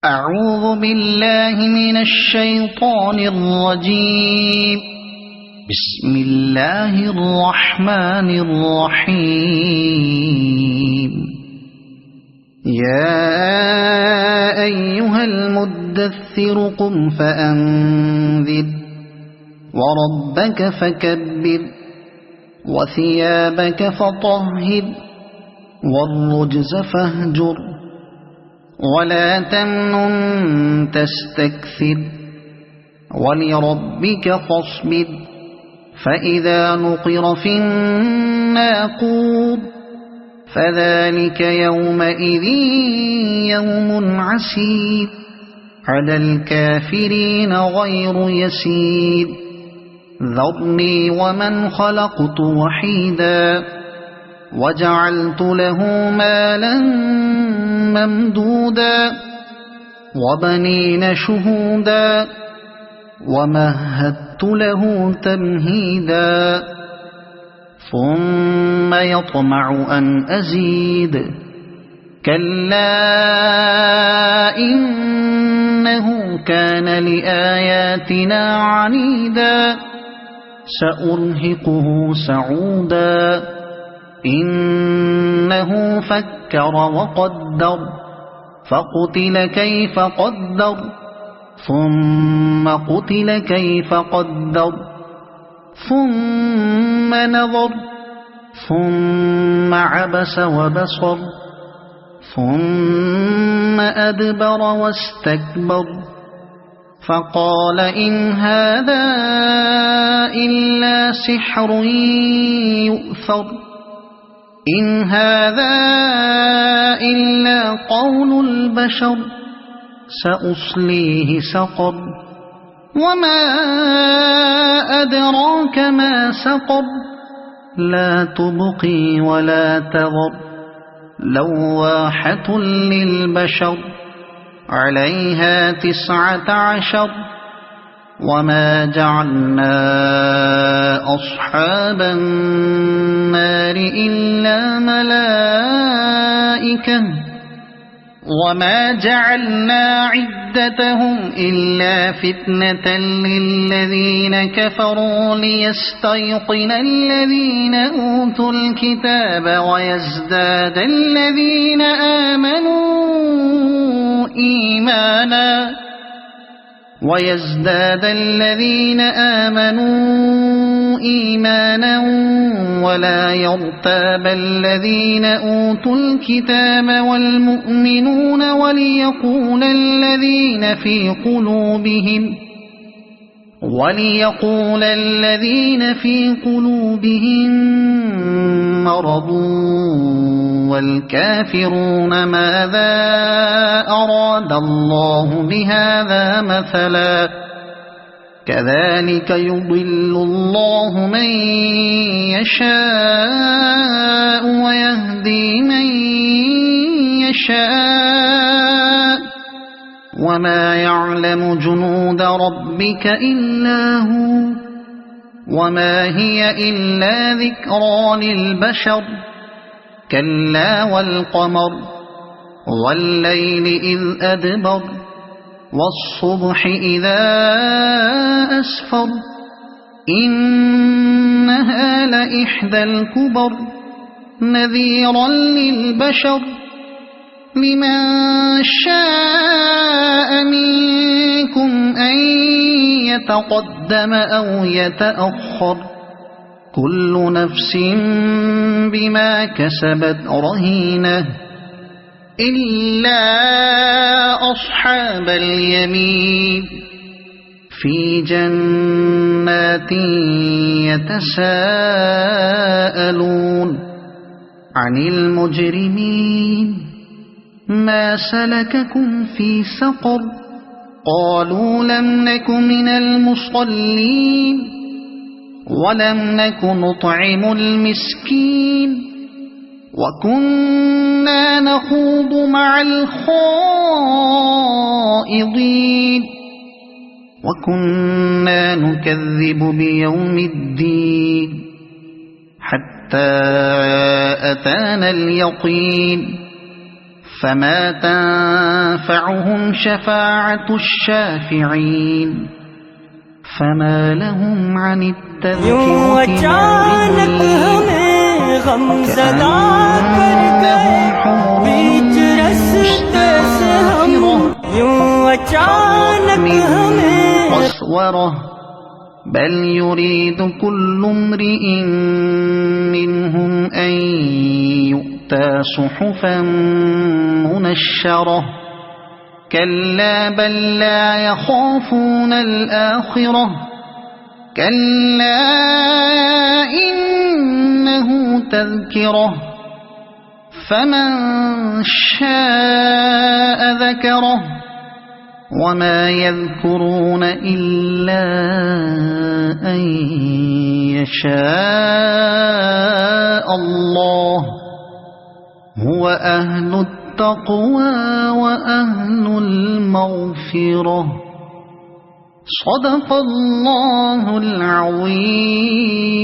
أعوذ بالله من الشيطان الرجيم. بسم الله الرحمن الرحيم. يا أيها المدثر قم فأنذر وربك فكبر وثيابك فطهر والرجز فاهجر ولا تمنن تستكثر ولربك فاصبر فإذا نقر في الناقور فذلك يومئذ يوم عسير على الكافرين غير يسير. ذرني ومن خلقت وحيدا وجعلت له مالا ممدودا وبنين شهودا ومهدت له تمهيدا ثم يطمع أن أزيد كلا إنه كان لآياتنا عنيدا سأرهقه سعودا إنه فكر وقدر فقتل كيف قدر ثم قتل كيف قدر ثم نظر ثم عبس وبصر ثم أدبر واستكبر فقال إن هذا إلا سحر يؤثر إن هذا إلا قول البشر سأصليه سقر وما أدراك ما سقر لا تبقي ولا تذر لواحة للبشر عليها 19 وما جعلنا أصحاب النار إلا ملائكة وما جعلنا عدتهم إلا فتنة للذين كفروا ليستيقن الذين أوتوا الكتاب ويزداد الذين آمنوا إيمانا ولا يرتاب الذين أوتوا الكتاب والمؤمنون وليقول الذين في قلوبهم مرض والكافرون ماذا أراد الله بهذا مثلا كذلك يضل الله من يشاء ويهدي من يشاء وما يعلم جنود ربك إلا هو وما هي إلا ذكرى للبشر كلا والقمر والليل إذ أدبر والصبح إذا أسفر إنها لإحدى الكبر نذيرا للبشر لمن شاء منكم أن يتقدم أو يتأخر كل نفس بما كسبت رهينة إلا أصحاب اليمين في جنات يتساءلون عن المجرمين ما سلككم في سقر قالوا لم نك من المصلين ولم نك نطعم المسكين وكنا نخوض مع الخائضين وكنا نكذب بيوم الدين حتى أتانا اليقين فما تنفعهم شفاعة الشافعين فما لهم عن التذكرة معرضين كأنهم حمر مستنفرة من قسورة بل يريد كل امرئ منهم أن يؤتى صحفا منشرة كلا بل لا يخافون الآخرة كلا إنه تذكرة فمن شاء ذكره وما يذكرون إلا أن يشاء الله هو أهل التقوى وأهل المغفرة صدق الله العظيم.